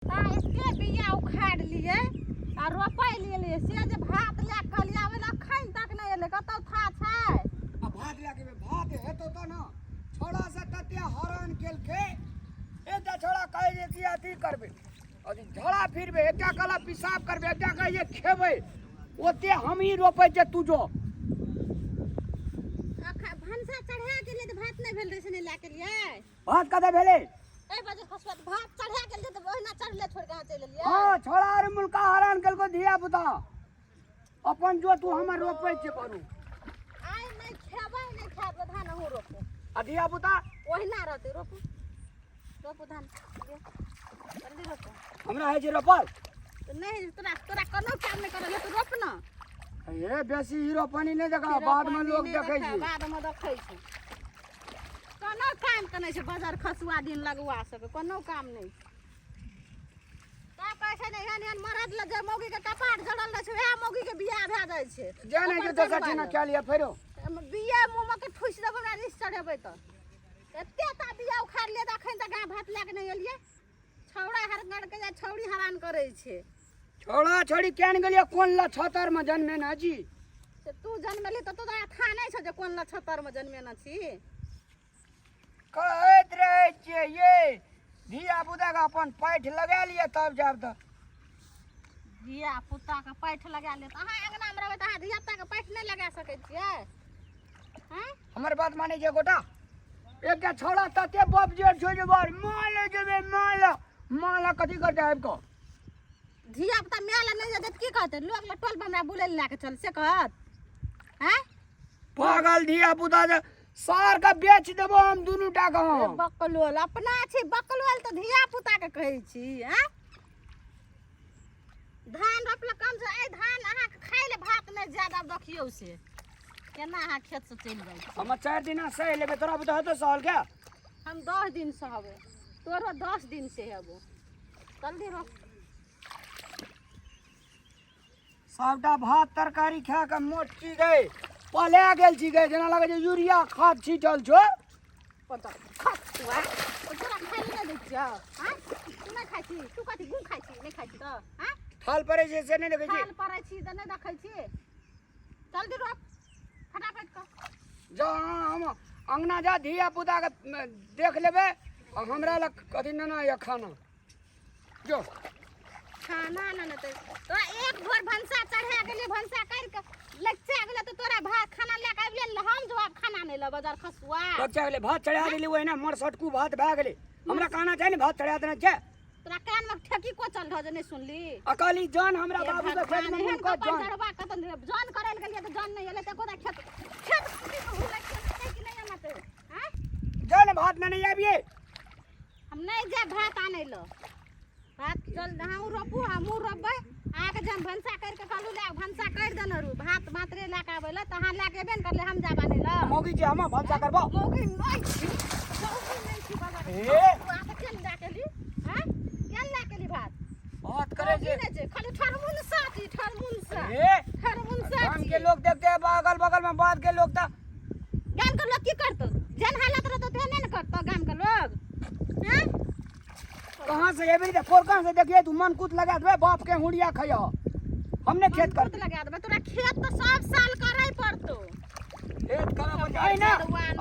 इसके बिया उखाड़ लिए आ रोपाई लिए से जे भात ले कलिया में अखन तक नहीं एले कतौ था छै आ भात लेके भात हेतो तो ना छोड़ा से तते हरण केलके एटा छोड़ा कहे जे कि अथी करबे अथी झड़ा फिरबे एटा कला पेशाब करबे एटा कहे खेबे ओते हम ही रोपै जे तू जो भनसा चढ़ा के लिए भात नहीं भेल रे से नहीं लेके लिए भात कदे भेले ए बजे खसवा भात चढ़ा के लिए तो ओहिना चढ़ले छोड़ के चल लिए हां छोड़ा रे मुल्का हरण केलको धिया पुता अपन जो तू हमर रोपै छे करू आइ नहीं खेबै नहीं खाब धान हो रोपो आ धिया पुता ओहिना रहते रोपो रोपो धान जल्दी रोपो हमरा है जे रोपल तो नहीं तोरा तोरा कोनो काम नहीं करले तो रोप ना ए बेसी हीरो पानी नहीं देखा बाद में लोग देखै छै बाद में देखै छै कोनो काम त नहीं छै बाजार खसुआ दिन लगवा सके कोनो काम नहीं का कहै छै नहीं यानी मरद ल जे मौगी के कपाट जड़ल रह छै वह मौगी के बियाह भए जाय छै जाने के तो सच ना क्या लिया फेरो बियाह मुंह में के ठुस देबो ना रिस चढ़ेबै त एते ता बियाह उखाड़ ले अखन त गां भात लेके नहीं एलिए छौड़ा हरगड़ के जा छौड़ी हरान करै छै छोड़ा छोड़ी केन गेलिए कोन ला 76 में जन्मे ना जी से तू जन्मली त तोरा था नहीं छ जे कोन ला 76 में जन्मे ना छी कहत रहे छे ये धिया पुता का अपन पैठ लगा लिए तब जब त धिया पुता के पैठ लगा ले अहाँ अंगना में रहबै त अहाँ धिया पुता के पैठ नहीं लगा सकै छियै हैं हमर बात माने जे गोटा एकटा छोड़ा तते बाप जे छो जे बार माल जेबे माल कथि करते आब को धिया पुता मेला नहीं जत की कहते लोग में टोल हमरा बुले लेके चल से कहत हैं पागल धिया पुता जे सार का बेच देबो हम दुनू टा का बकलोल अपना छी बकलोल त धिया पुता के कहै छी हैं धान रोपला कम से ए धान अहाँ के खाइ ले भात नहीं ज्यादा देखियौ से केना अहाँ खेत से चल जाय छी हम 4 दिन से लेबे तोरा बुता हतो साल के हम 10 दिन से हबे तोरो 10 दिन से हबो जल्दी रोप सबटा भात तरकारी खा के मोट छी गए पले गेल छी गए जना लगे जे यूरिया खाद छीटल छो पता खतुआ तोरा खाइ ले दै छियै हां तू नहीं खाइ छी तू कथि गुण खाइ छी नहीं खाइ छी त हां थाल परे से नहीं देखे छी थाल परै छी त नहीं देखै छी जल्दी रोप फटाफट कर जा हम अंगना जा धिया पुता के देख लेबे और हमरा ल कथि ना या खाना जो खाना न त तोरा एक भोर भंसा चढ़ा गेली भंसा कर के लच्चा गेले त तोरा भात खाना लेके आबि ले हम जवाब खाना नहीं ल बाजार खसुआ बच्चा गेले भात चढ़ा देली ओहि ना मर सटकू भात भए गेले हमरा कहना चाहिए भात चढ़ा देना छै तोरा कान में ठेकी को चल रह जे नहीं सुनली अकाली जान हमरा बाबू के खेत में मुन को जान जान करे ले गेलिए त जान नहीं एले त कोदा खेत खेत कि नहीं आते हां जान भात नहीं आबिए हम नहीं जे भात आने लो भात चल हां रोपू हम रोपबै आके जन भंसा कर के कहलू ले भंसा कर देन रु भात मात्रे लेके आबेला त हां लेके एबे न करले हम जाबा नहीं ल मौगी जे हम भंसा करबो मौगी नहीं छी बाबा ए आके चल जाकेली हां केन लेकेली भात बात करे जे खाली ठरमुन साथी ठरमुन सा ए ठरमुन सा गांव के लोग देखते हैं बगल बगल में बात के लोग ता गांव के लोग की करतो जन हालत रहतो ते नहीं न करतो गांव के लोग हैं कहां से एबरी दे कोर कहां से देखिए तू मन कूद लगा दे बाप के हुड़िया खइयो हमने खेत कर लगा देबे तोरा खेत तो सब साल करे पड़तो खेत करा बजाई ना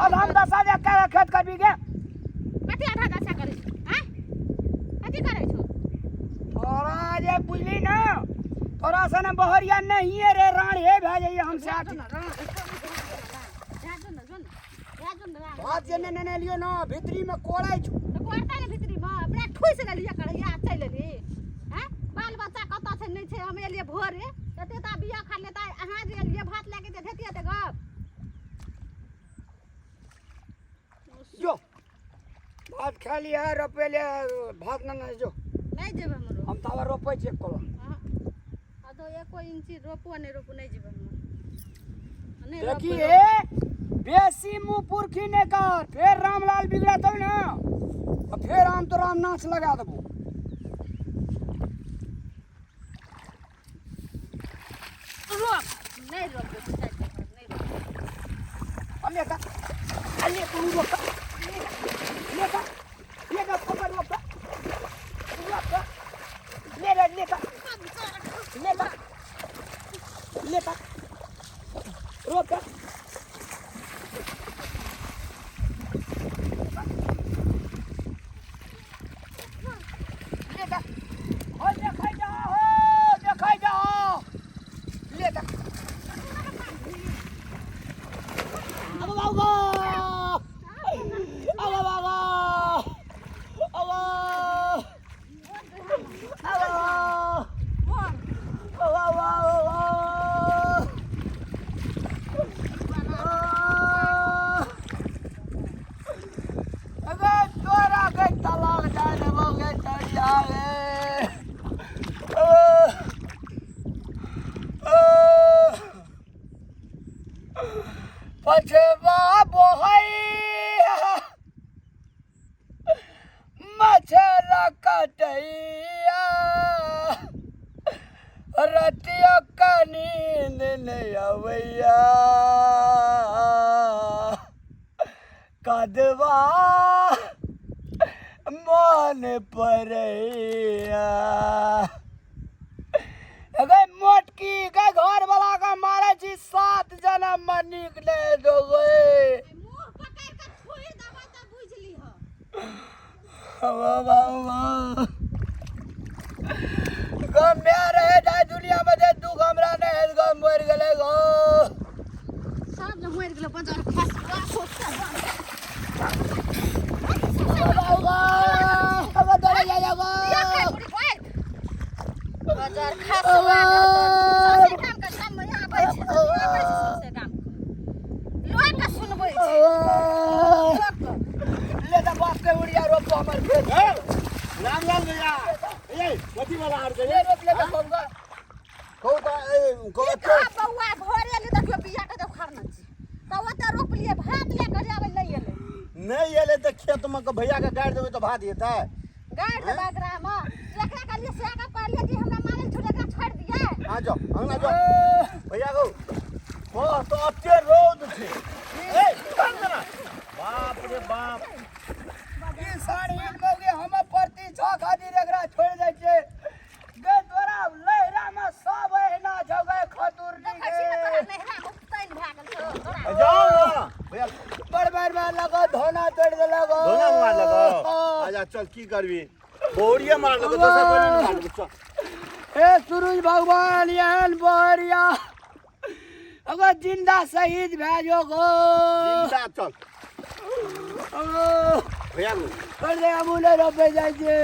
अब हम 10,000 का खेत करबी के कथि आधा दशा करे छ हैं कथि करे छो तोरा जे बुझली ना तोरा से न बहरिया नहीं है रे रानी हे भे जाइए हम साथ बात जे ने लियो ना भीतरी में कोड़ाई छु तो कोड़ता ने भीतरी में अपने ठुस ले लिया कड़ैया चल ली हैं बाल बच्चा कत से नहीं छे हम एलिए भोरे तते ता बिया खा लेता अहाँ जे एलिए भात लेके जे धेतिए ते गप जो भात खा लिया रोपे ले भात ना जो नहीं जेबे हमरो हम तावा रोपे छे कोला हां तो 1 इंच रोपो नहीं रोपो नहीं जेबे हम नहीं देखिए बेसी मुंह पुरखी ने कर फिर रामलाल बिगड़ा तब ना और फिर हम तो राम नाच लगा देबो रोप नहीं रोप नहीं रोप अले तू रोप ले का पकड़ रोप रोप पछवा बोहैया मछरा कटैया रतिया का नींद नहीं अवैया कदवा मन परैया अगर मोटकी के घर वाला का मारे छी 7 जन्म में निकले दो मुंह पकड़ के छोड़ देबा त बुझली ह गम में रहे जाए दुनिया में दे दुख हमरा ने है गम मर गेले गो सब जे मर गेलो बाजार खस का सोच अब डरे जाएगा बाजार खस सोसे काम का काम में यहां बैठ सोसे काम लोग का सुनबै ले दा बाप के उड़िया रोप हमर खेत राम राम भैया ए कथी वाला हार गए ये रोप ले के कहूंगा कहता ये का बौआ भोरे ले देखियो बिया के उखाड़ना छी त ओते रोप लिए भात ले के जावे नहीं एले नहीं एले तो खेत में के भैया के गाड़ देबे तो भात हेतै गाड़ दे बगरा में एकरा के लिए सेगा कर ले कि हमरा मारे छुले का छोड़ दिए आ जाओ अंगना जाओ भैया गो ओ तो अत्ते रोद छे ए बंद ना बाप रे बाप ई साड़ी मौगे हम परती छ खातिर एकरा छोड़ दै छै गे तोरा लहरा में सब एना जगह खतुर देखै छी न तोरा नहरा मुक्तैन भ गेल छौ तोरा जाओ ना भैया बड़ मार लगो धोना तोड़ दे लगो दोना मार लगो आजा चल की करबी बोरिए मार लगो दोसर कोई नहीं मार लगो चल हे सूरज भगवान यहन बोरिया अगर जिंदा शहीद भेजो गो जिंदा चल भैया गो कर दे अमूले रोपे जाय छै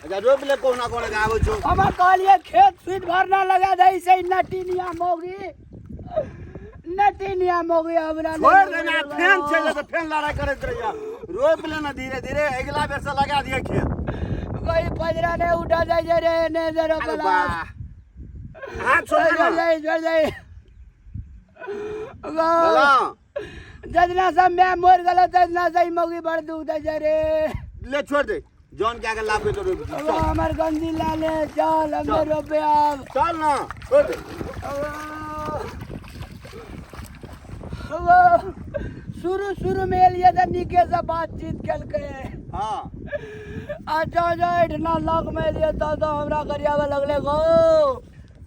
आजा रोप ले कोना कोना के आबै छौ हम कहलिए खेत फीट भरना लगा दे से नटीनिया मोगी हमरा छोड़ देना फैन चले तो फैन लड़ाई करत रहिया रोप लेना धीरे धीरे अगला बेर से लगा दिए खेत कोई पजरा ने उठा जाय छै रे ने जरो अरे बला वाह हाथ छोड़ दे छोड़ दे बला जजना सब मैं मर गलो तजना सही मोगी बड़ दुख दे छै रे ले छोड़ दे जॉन के आगे लाभ तो रोप अब चल हमर गंदी लाले चल हम चल। रोपे अब चल ना छोड़ दे शुरू में एलिए तो निके से बातचीत कलके हां अच्छा इतना लग में लिए तो हमरा करियावे लगले गो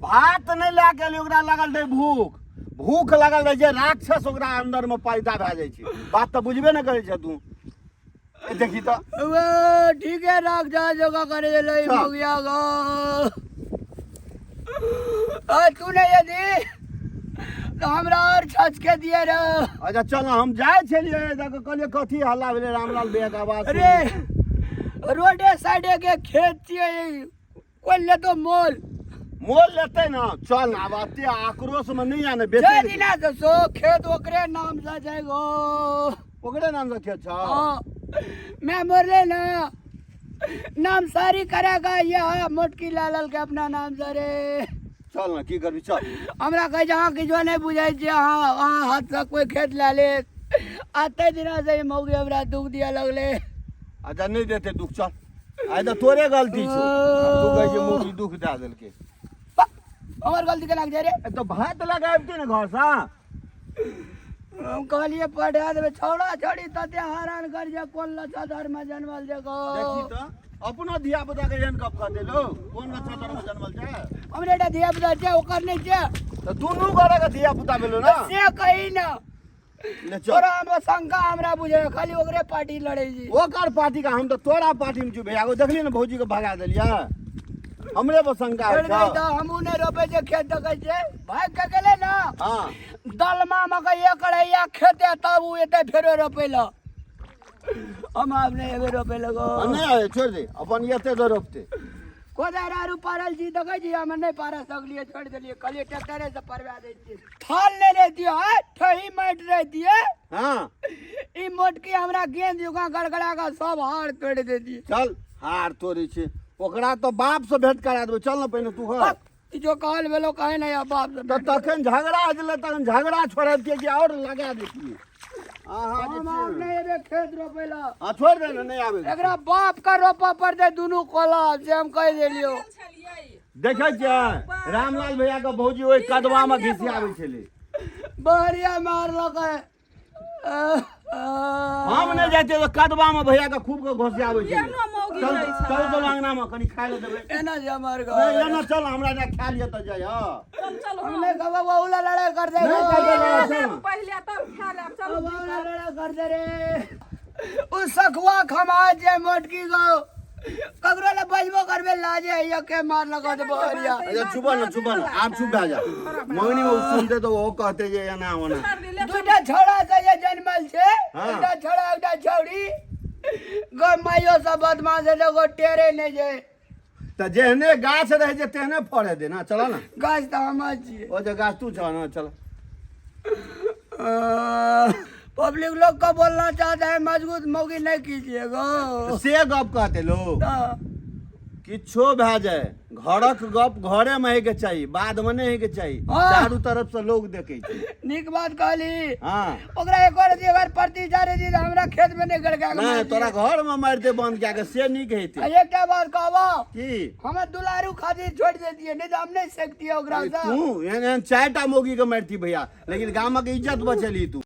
भात नहीं ला के लिए ओकरा लगल रहे भूख भूख लगल रहे जे राक्षस ओकरा अंदर में पैदा भ जाय छै बात तो बुझबे न करे छै तू ए देखी तो वो ठीक है रख जा जोगा करे लई चल। हो गया गो तूने यदि तो हमरा और छच के दिए रे अच्छा चल हम जाय छलिए देखो कहलिए कथी हल्ला भेले रामलाल भैया के आवाज अरे रोडे साइडे के खेत छिए कोई ले तो मोल मोल लेते ना चल अब अते आक्रोश में नहीं आने जे बेचे दिना तो सो खेत ओकरे नाम से जाएगो ओकरे नाम से खेत छ हाँ मैं मरले ना नाम सारी करेगा ये मोटकी लालल के अपना नाम से रे चल ना की करबी चल हमरा कहे जहाँ किछो नहीं बुझाई छै हाँ हाँ हाथ से कोई खेत ला ले आते दिना से ही मौगी हमरा दुख दिया लगले अच्छा नहीं देते दुख चल आइ तो तोरे गलती छौ तू कहे जे मोगी दुख दे देलके हमर गलती के लाग जाए रे तो भात लगाबती ने घर से हम कहलिए पढ़ा देवे छोड़ा छोड़ी तते हैरान कर जे कोन लच्छा धर्म में जन्मल देखो देखी तो अपना धिया पुता के एहन कब कहते लो कौन अच्छा धर्म में जन्मल छै हमरे धिया पुता छै ओकर नहीं छै तो दोनों गोरे के धिया पुता भेलो ना से कही ना ले चल तोरा हम शंका हमरा बुझे खाली ओकरे पार्टी लड़े जी ओकर पार्टी का हम तो तोरा पार्टी में चुप है देखली ना भौजी के भगा देलिया हमरे पर शंका है छोड़ गई तो हमू ने रोपे जे खेत देखे छे भाग के गेले ना हां दलमा मकई एकड़ैया खेते तब उ एते फेरो रोपेला हम आपने एबे रोपे लगो नहीं आए छोड़ दे अपन ये तो रोपते कोदार आरु पारल जी देखे जी हम नहीं पारा सकलिए छोड़ देलिए कलिए ट्रैक्टर से परवा दे दिए थाल ले रे दियो है ठही माट रे दिए हां ई मोटकी हमरा गेंद युगा गड़गड़ा का सब हार तोड़ दे दिए चल हार तोड़ी छे ओकरा तो बाप से भेंट करा देबे चल ना पहले तू घर ई जो कहल भेलो कहे नहीं अब बाप से तो तखन झगड़ा आजले तखन झगड़ा छोड़ के कि और लगा देती हम आपने एबे खेत रोपेला हां छोड़ दे ना नहीं आवे एकरा बाप का रोपा पर दे दुनु कोला से हम कह देलियो देखे छियै रामलाल भैया के भौजी ओइ कदवा में घिसियावे छले बहरिया मार लगे हम नहीं जाते तो कदवा में भैया के खूब के घोसियावे छले चल चल चल अंगना में कनी खाए ले देबे एना जे मार गो नहीं एना चल हमरा ना खा लिया तो जाय हमने कबा बहुला लड़ाई कर दे पहले तब खा ले चल बहुला लड़ाई कर दे रे उ सखुआ खमा जे मोटकी गो कगरो ले बजबो करबे लाजे ये के मार लगा दे बहरिया अच्छा चुप ना आप चुप भा जा मंगनी में सुनते तो वो कहते जे एना होना दुटा छोड़ा से ये जन्मल छे हाँ। दुटा छोड़ा एकटा छौड़ी गो माइयो सब बदमाश है लोगो टेरे ने जे तो जेहने गाछ रहे जे तेहने फड़े दे ना चला ना गाछ त हम छी ओ जे गाछ तू छ ना चल पब्लिक लोग को बोलना चाहता है मजबूत मौगी नहीं कीजिएगा से गप कहते लोग किछो भए जाए घरक गप घरे में है के चाहिए बाद में नहीं है के चाहिए हाँ। चारों तरफ से लोग देखे छै निक बात कहली हां ओकरा एक और जी अगर प्रति जा रे जी हमरा खेत में नहीं गड़का नहीं तोरा घर में मार दे बंद क्या के से नीक हेते एकटा बात कहबो की हमें दुलारू खातिर छोड़ देती है नहीं तो हम नहीं सकती है ओकरा से तू एहन चारटा मोगी के मारती भैया लेकिन गामक इज्जत बचेली तू